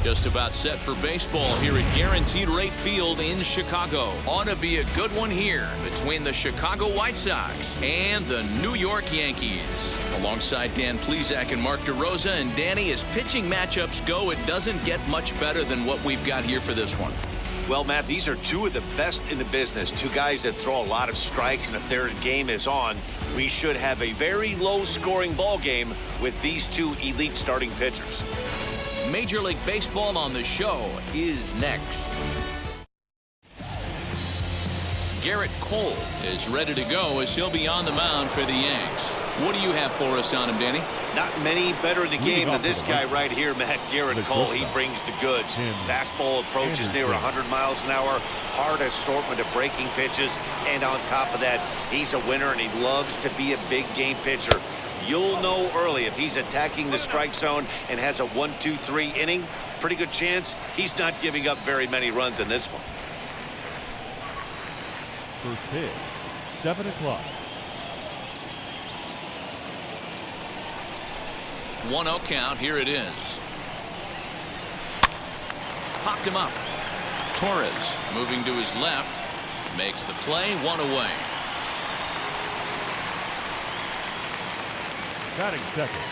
Just about set for baseball here at Guaranteed Rate Field in Chicago. Ought to be a good one here between the Chicago White Sox and the New York Yankees. Alongside Dan Plesac and Mark DeRosa, and Danny, as pitching matchups go, it doesn't get much better than what we've got here for this one. Well, Matt, these are two of the best in the business. Two guys that throw a lot of strikes, and if their game is on, we should have a very low-scoring ball game with these two elite starting pitchers. Major League Baseball on the show is next. Garrett Cole is ready to go as he'll be on the mound for the Yanks. What do you have for us on him, Danny? Not many better in the game than this guy right here, Matt. Garrett Cole. He brings the goods. Fastball approaches near 100 miles an hour. Hard assortment of breaking pitches. And on top of that, he's a winner, and he loves to be a big game pitcher. You'll know early if he's attacking the strike zone and has a 1-2-3 inning. Pretty good chance he's not giving up very many runs in this one. First pitch, 7 o'clock. 1-0 count. Here it is. Popped him up. Torres moving to his left. Makes the play. 1 away. Batting second,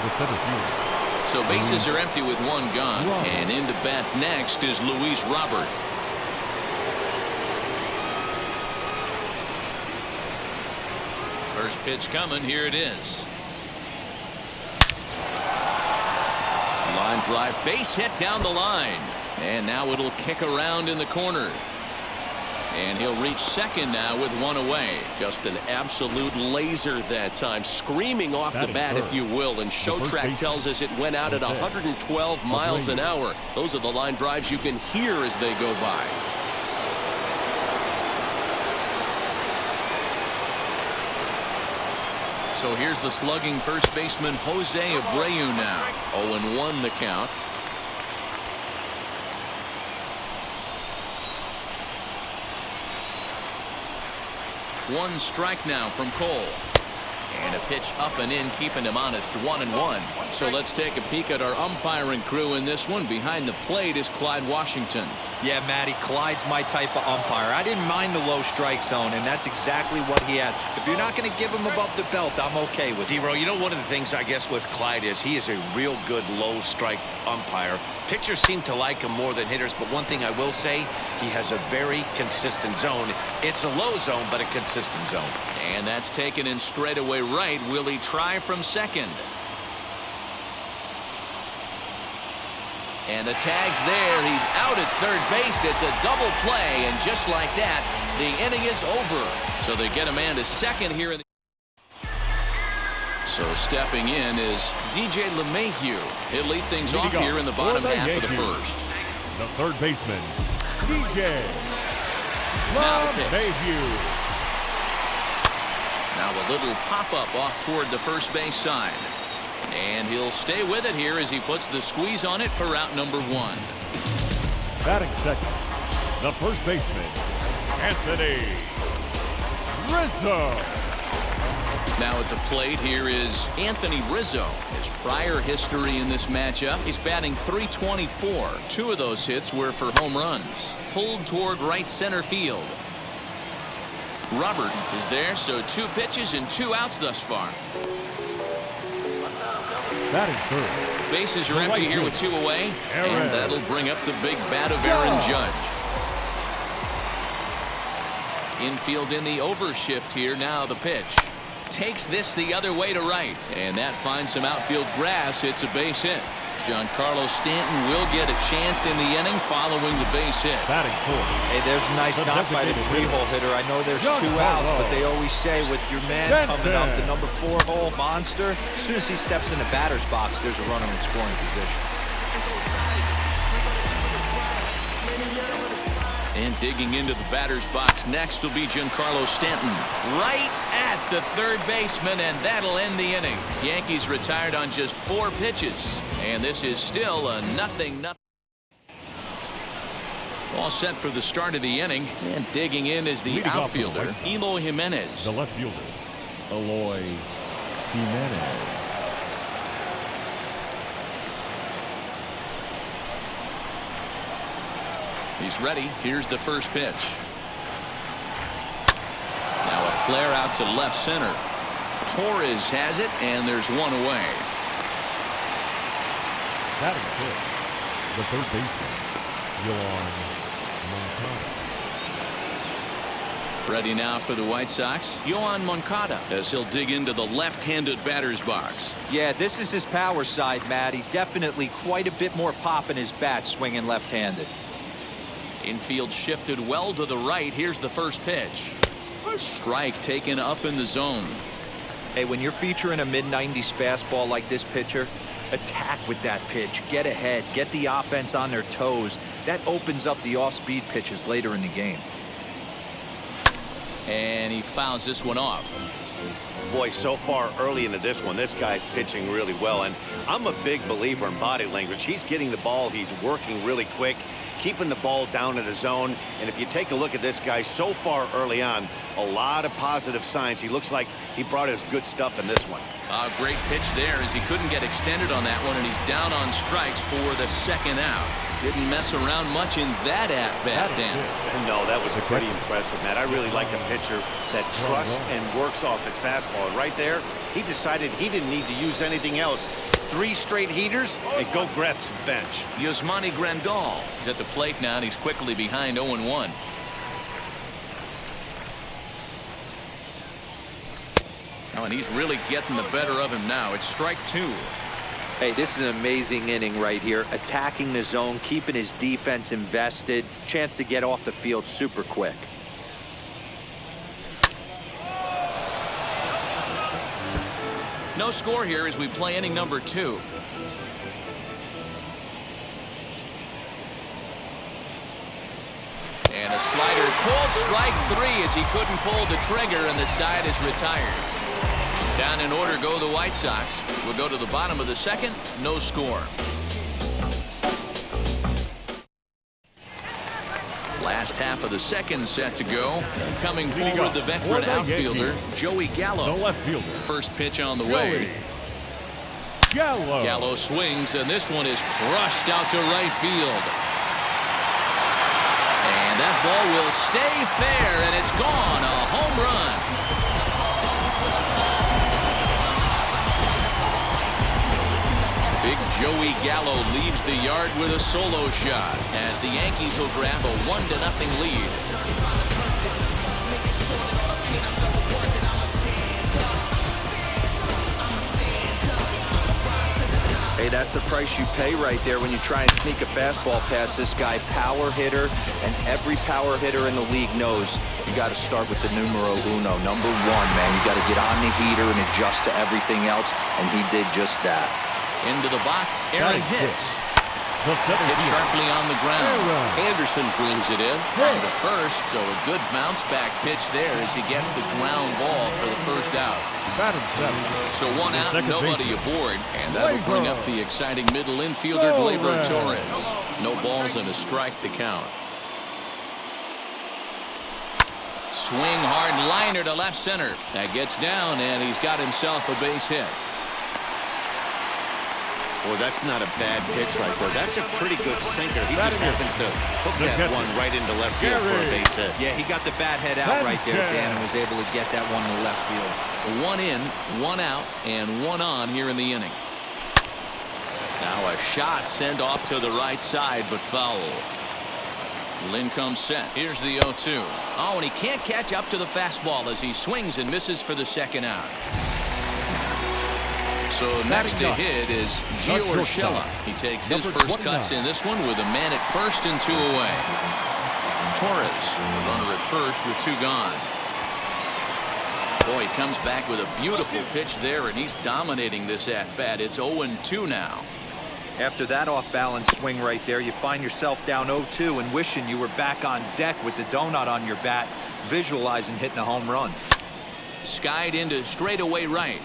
the center fielder. So bases are empty with one gone. And into bat next is Luis Robert. First pitch coming. Here it is. Line drive, base hit down the line. And now it'll kick around in the corner. And he'll reach second now with 1 away. Just an absolute laser that time. Screaming off the bat, if you will. And Showtrack tells us it went out at 112 miles an hour. Those are the line drives you can hear as they go by. So here's the slugging first baseman Jose Abreu now. 0-1 the count. One strike now from Cole. And a pitch up and in, keeping him honest. 1-1. So let's take a peek at our umpiring crew in this one. Behind the plate is Clyde Washington. Yeah, Matty, Clyde's my type of umpire. I didn't mind the low strike zone, and that's exactly what he has. If you're not going to give him above the belt, I'm okay with it. D-Row, you know, one of the things I guess with Clyde is he is a real good low strike umpire. Pitchers seem to like him more than hitters, but one thing I will say, he has a very consistent zone. It's a low zone, but a consistent zone. And that's taken in straightaway right. Will he try from second? And the tag's there. He's out at third base. It's a double play, and just like that, the inning is over. So they get a man to second here. So stepping in is DJ LeMahieu. He'll lead things off here in the bottom half of the first. The third baseman, DJ LeMahieu. Now a little pop-up off toward the first base side. And he'll stay with it here as he puts the squeeze on it for out number 1. Batting second, the first baseman, Anthony Rizzo. Now at the plate here is Anthony Rizzo. His prior history in this matchup, he's batting .324. 2 of those hits were for home runs. Pulled toward right center field. Robert is there, so 2 pitches and 2 outs thus far. Batting third. Bases are empty here with 2 away. And that'll bring up the big bat of Aaron Judge. Infield in the overshift here. Now the pitch. Takes this the other way to right. And that finds some outfield grass. It's a base hit. Giancarlo Stanton will get a chance in the inning following the base hit. Batting fourth. Hey, there's a nice knock by the 3-hole hitter. I know there's 2 outs, but they always say with your man coming up, the number 4-hole monster, as soon as he steps in the batter's box, there's a runner in scoring position. And digging into the batter's box next will be Giancarlo Stanton. Right at the third baseman, and that'll end the inning. Yankees retired on just 4 pitches. And this is still a 0-0. All set for the start of the inning. And digging in is the outfielder, Eloy Jimenez. The left fielder, Eloy Jimenez. He's ready. Here's the first pitch. Now a flare out to left center. Torres has it, and there's one away. Batting fifth, the third baseman, Moncada. Ready now for the White Sox, Yoan Moncada, as he'll dig into the left-handed batter's box. Yeah, this is his power side, Matty. Definitely quite a bit more pop in his bat swinging left-handed. Infield shifted well to the right. Here's the first pitch. Strike taken up in the zone. Hey, when you're featuring a mid-90s fastball like this pitcher, attack with that pitch. Get ahead. Get the offense on their toes. That opens up the off-speed pitches later in the game. And he fouls this one off. Boy, so far early into this one, this guy's pitching really well. And I'm a big believer in body language. He's getting the ball. He's working really quick, keeping the ball down in the zone. And if you take a look at this guy so far early on, a lot of positive signs. He looks like he brought his good stuff in this one. A great pitch there as he couldn't get extended on that one, and he's down on strikes for the second out. Didn't mess around much in that at-bat, Dan. No, that was pretty impressive, Matt. I really like a pitcher that trusts and works off his fastball. And right there, he decided he didn't need to use anything else. 3 straight heaters and go grab some bench. Yasmani Grandal is at the plate now, and he's quickly behind 0-1. Oh, and he's really getting the better of him now. It's strike 2. Hey, this is an amazing inning right here. Attacking the zone, keeping his defense invested. Chance to get off the field super quick. No score here as we play inning number 2. And a slider called strike 3 as he couldn't pull the trigger, and the side is retired. Down in order go the White Sox. We'll go to the bottom of the second. No score. Last half of the second set to go. Coming forward, the veteran outfielder, Joey Gallo. The left fielder. First pitch on the way. Gallo. Gallo swings, and this one is crushed out to right field. And that ball will stay fair, and it's gone. A home run. Big Joey Gallo leaves the yard with a solo shot as the Yankees will grab a 1-0 lead. Hey, that's the price you pay right there when you try and sneak a fastball past this guy. Power hitter, and every power hitter in the league knows you got to start with the numero uno, number 1, man. You got to get on the heater and adjust to everything else, and he did just that. Into the box, Aaron Hicks. Hit sharply on the ground. Anderson brings it in on the first, so a good bounce-back pitch there as he gets the ground ball for the first out. So 1 out, nobody aboard, and that'll bring up the exciting middle infielder, Gleyber Torres. No balls and a strike to count. Swing hard liner to left center. That gets down, and he's got himself a base hit. Boy, that's not a bad pitch right there. That's a pretty good sinker. He just happens to hook that one right into left field for a base hit. Yeah, he got the bat head out right there, Dan, and was able to get that one to left field. 1 in, 1 out, and 1 on here in the inning. Now a shot sent off to the right side, but foul. Lynn comes set. Here's the 0-2. Oh, and he can't catch up to the fastball as he swings and misses for the second out. So next to hit is Gio Urshela. He takes his first cuts in this one with a man at first and 2 away. Torres, runner at first with 2 gone. Boy, he comes back with a beautiful pitch there, and he's dominating this at-bat. It's 0-2 now. After that off-balance swing right there, you find yourself down 0-2 and wishing you were back on deck with the donut on your bat, visualizing hitting a home run. Skied into straightaway right.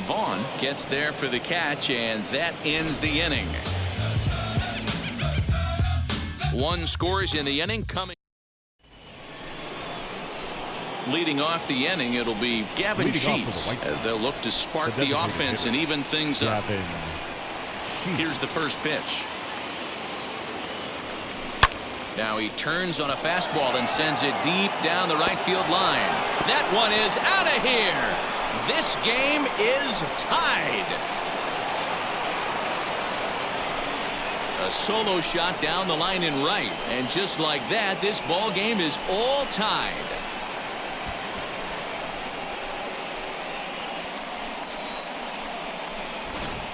Vaughn gets there for the catch, and that ends the inning. 1 scores in the inning. Coming leading off the inning, it'll be Gavin Sheets as they'll look to spark the offense and even things up. Here's the first pitch. Now he turns on a fastball and sends it deep down the right field line. That one is out of here. This game is tied. A solo shot down the line in right. And just like that, this ball game is all tied.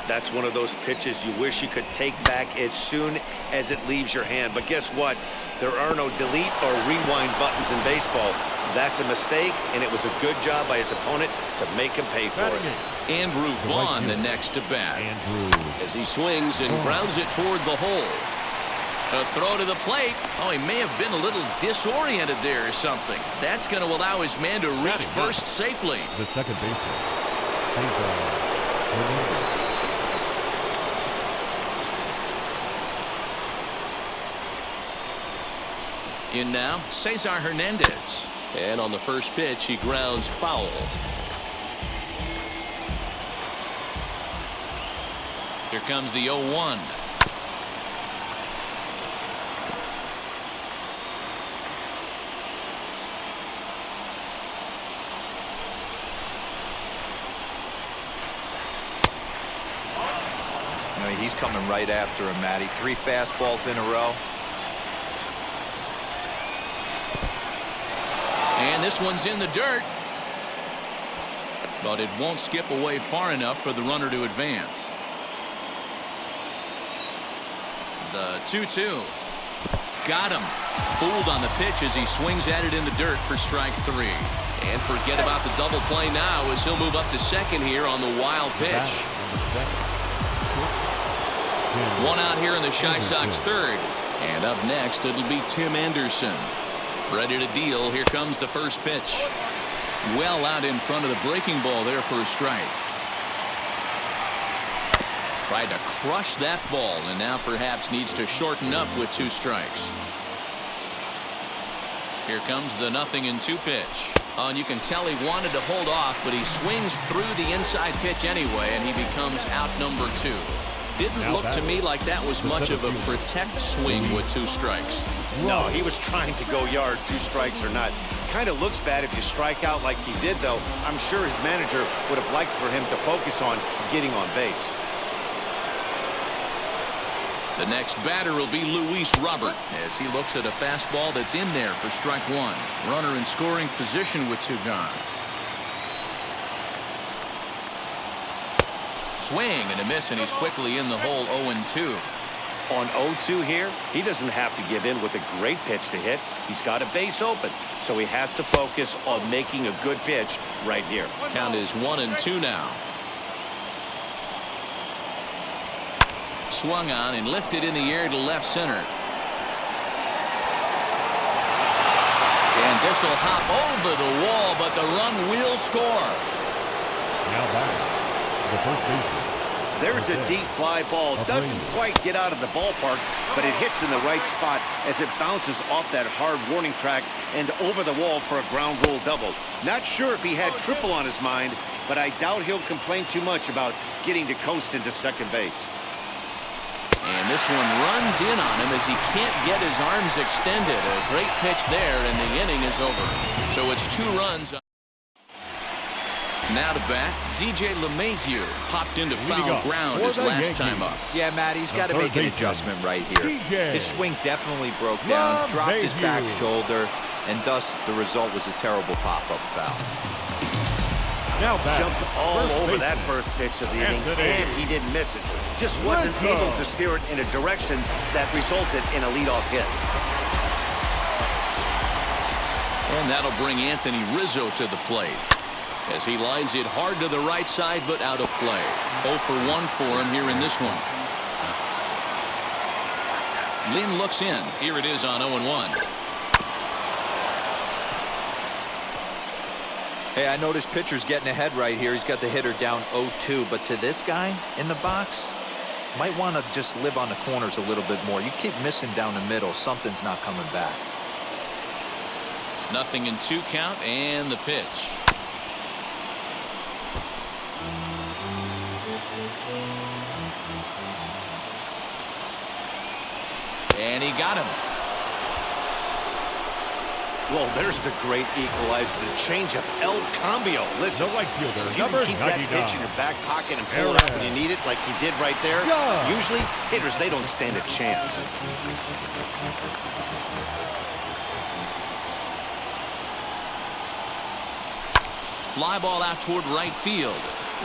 That's one of those pitches you wish you could take back as soon as it leaves your hand. But guess what? There are no delete or rewind buttons in baseball. That's a mistake, and it was a good job by his opponent to make him pay for it. Andrew Vaughn the next to bat. As he swings and grounds it toward the hole. A throw to the plate. Oh, he may have been a little disoriented there or something. That's going to allow his man to reach first safely. The second baseman, Cesar. In now, Cesar Hernandez. And on the first pitch, he grounds foul. Here comes the 0-1. He's coming right after him, Matty. 3 fastballs in a row. And this one's in the dirt. But it won't skip away far enough for the runner to advance. The 2-2. Got him. Fooled on the pitch as he swings at it in the dirt for strike 3. And forget about the double play now as he'll move up to second here on the wild pitch. One out here in the Chi Sox third. And up next, it'll be Tim Anderson. Ready to deal. Here comes the first pitch. Well out in front of the breaking ball there for a strike. Tried to crush that ball and now perhaps needs to shorten up with 2 strikes. Here comes the 0-2 pitch. Oh, and you can tell he wanted to hold off, but he swings through the inside pitch anyway, and he becomes out number 2. Didn't look to me like that was much of a protect swing with 2 strikes. No, he was trying to go yard, 2 strikes or not. Kind of looks bad if you strike out like he did, though. I'm sure his manager would have liked for him to focus on getting on base. The next batter will be Luis Robert as he looks at a fastball that's in there for strike 1. Runner in scoring position with 2 gone. Swing and a miss, and he's quickly in the hole. 0-2. On 0-2 here, he doesn't have to give in with a great pitch to hit. He's got a base open, so he has to focus on making a good pitch right here. Count is 1-2 now. Swung on and lifted in the air to left center. And this will hop over the wall, but the run will score. Now back. The first baseman. There's a deep fly ball. Doesn't quite get out of the ballpark, but it hits in the right spot as it bounces off that hard warning track and over the wall for a ground rule double. Not sure if he had triple on his mind, but I doubt he'll complain too much about getting to coast into second base. And this one runs in on him as he can't get his arms extended. A great pitch there, and the inning is over. So it's 2 runs. Now to bat, DJ LeMahieu popped into foul ground his last time up. Yeah, Matt, he's got to make an adjustment right here. His swing definitely broke down, dropped his back shoulder, and thus the result was a terrible pop-up foul. Now back. Jumped all over that first pitch of the inning, and he didn't miss it. Just wasn't able to steer it in a direction that resulted in a leadoff hit. And that'll bring Anthony Rizzo to the plate as he lines it hard to the right side, but out of play. 0 for 1 for him here in this one. Lynn looks in. Here it is on 0-1. Hey, I noticed pitcher's getting ahead right here. He's got the hitter down 0-2, but to this guy in the box, might want to just live on the corners a little bit more. You keep missing down the middle, something's not coming back. 0-2 count, and the pitch. And he got him. Well, there's the great equalizer, the changeup, El Cambio. Listen, The right fielder, if you number can keep that 99. pitch in your back pocket and pull it out when you need it like he did right there, Yeah. usually hitters, they don't stand a chance. Fly ball out toward right field.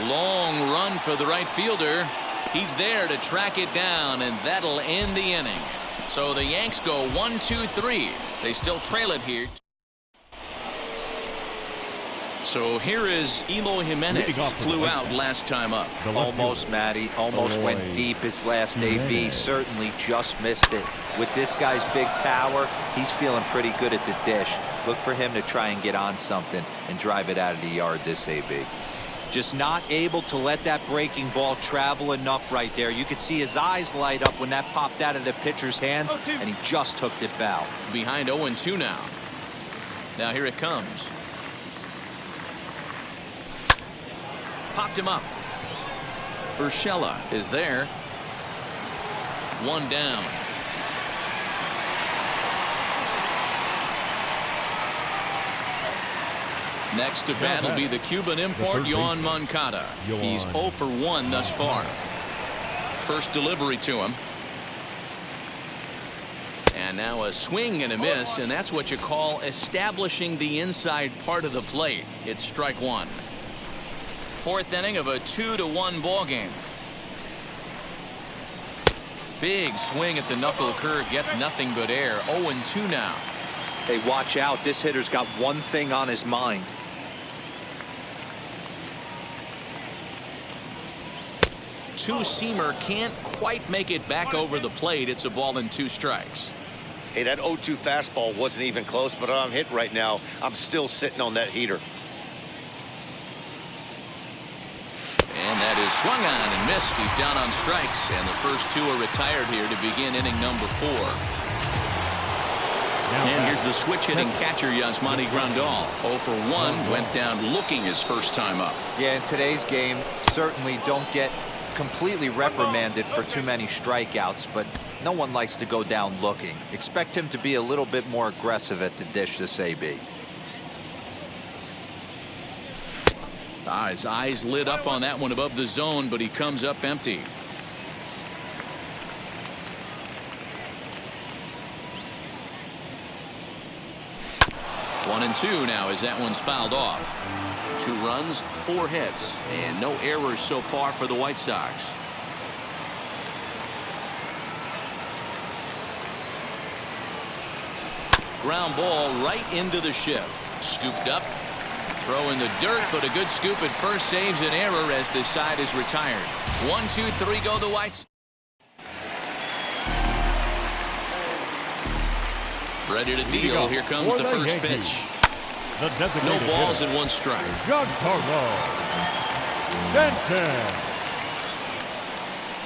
Long run for the right fielder. He's there to track it down, and that'll end the inning. So the Yanks go 1-2-3. They still trail it here. So here is Eloy Jimenez. Leading off for the Flew White out Sox. last time up. The left Almost, fielder. Matty. Almost went Eloy deep his last AB. Jimenez. Certainly just missed it. With this guy's big power, he's feeling pretty good at the dish. Look for him to try and get on something and drive it out of the yard this AB. Just not able to let that breaking ball travel enough right there. You could see his eyes light up when that popped out of the pitcher's hands, and he just hooked it foul. Behind 0-2 now. Now here it comes. Popped him up. Urshela is there. One down. Next to bat will be the Cuban import, Yoan Moncada. He's 0 for 1 thus far. First delivery to him. And now a swing and a miss, and that's what you call establishing the inside part of the plate. It's strike one. Fourth inning of a 2-1 ball game. Big swing at the knuckle curve, gets nothing but air. 0-2 now. Hey, watch out. This hitter's got one thing on his mind. Two-seamer can't quite make it back over the plate. It's a ball and 2 strikes. Hey, that 0-2 fastball wasn't even close, but I'm hit right now. I'm still sitting on that heater. And that is swung on and missed. He's down on strikes, and the first 2 are retired here to begin inning number 4. And here's the switch-hitting catcher, Yasmani Grandal. 0 for 1, went down looking his first time up. Yeah, in today's game, certainly don't get completely reprimanded for too many strikeouts, but no one likes to go down looking. Expect him to be a little bit more aggressive at the dish this AB. His eyes lit up on that one above the zone, but he comes up empty. One and 2 now as that one's fouled off. 2 runs, 4 hits, and no errors so far for the White Sox. Ground ball right into the shift. Scooped up. Throw in the dirt, but a good scoop at first saves an error as the side is retired. 1, 2, 3 go the Whites. Ready to deal. Here comes the first pitch. No balls and 1 strike. Giancarlo Stanton.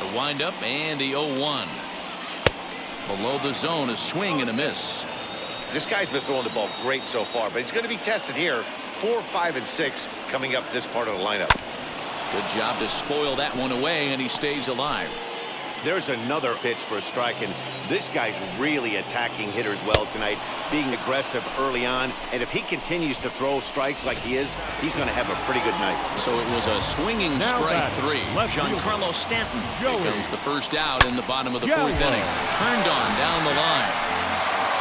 The windup and the 0-1. Below the zone, a swing and a miss. This guy's been throwing the ball great so far, but he's going to be tested here. 4, 5, and 6 coming up this part of the lineup. Good job to spoil that one away, and he stays alive. There's another pitch for a strike, and this guy's really attacking hitters well tonight, being aggressive early on, and if he continues to throw strikes like he is, he's going to have a pretty good night. So it was a swinging strike 3. Giancarlo Stanton becomes the first out in the bottom of the 4th inning. Turned on down the line.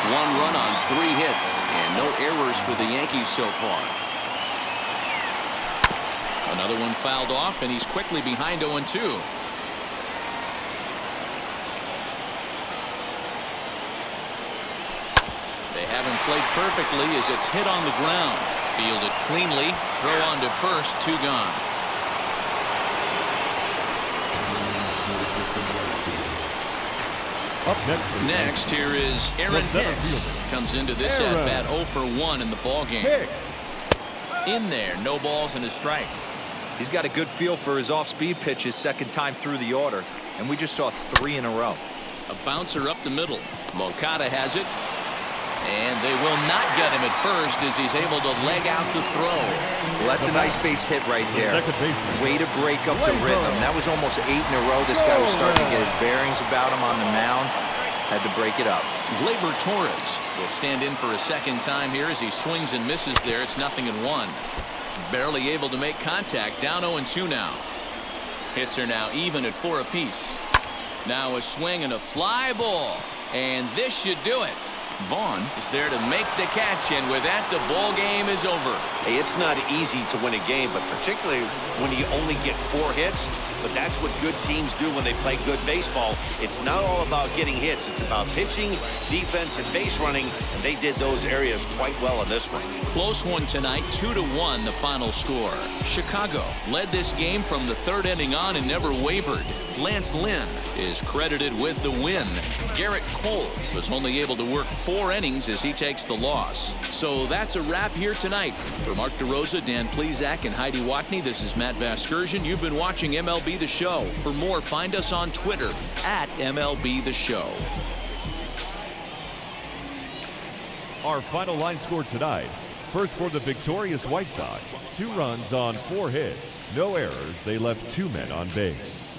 1 run on 3 hits, and no errors for the Yankees so far. Another one fouled off, and he's quickly behind 0-2. They haven't played perfectly as it's hit on the ground. Fielded cleanly. Throw on to first. 2 gone. Up Next, here is Aaron Hicks. Comes into this at-bat 0 for 1 in the ballgame. In there, no balls and a strike. He's got a good feel for his off-speed pitches second time through the order, and we just saw 3 in a row. A bouncer up the middle. Moncada has it. And they will not get him at first as he's able to leg out the throw. Well, that's a nice base hit right there. Way to break up the rhythm. That was almost 8 in a row. This guy was starting to get his bearings about him on the mound. Had to break it up. Gleyber Torres will stand in for a second time here as he swings and misses there. It's 0-1. Barely able to make contact. Down 0-2 now. Hits are now even at 4 apiece. Now a swing and a fly ball. And this should do it. Vaughn is there to make the catch, and with that, the ball game is over. Hey, it's not easy to win a game, but particularly when you only get 4 hits. But that's what good teams do when they play good baseball. It's not all about getting hits. It's about pitching, defense, and base running, and they did those areas quite well in this one. Close one tonight, 2-1 the final score. Chicago led this game from the 3rd inning on and never wavered. Lance Lynn is credited with the win. Garrett Cole was only able to work 4 innings as he takes the loss. So that's a wrap here tonight. For Mark DeRosa, Dan Plesac, and Heidi Watney, this is Matt Vasgersian. You've been watching MLB The Show. For more, find us on Twitter at MLB The Show. Our final line score tonight. First for the victorious White Sox, 2 runs on 4 hits. No errors. They left 2 men on base.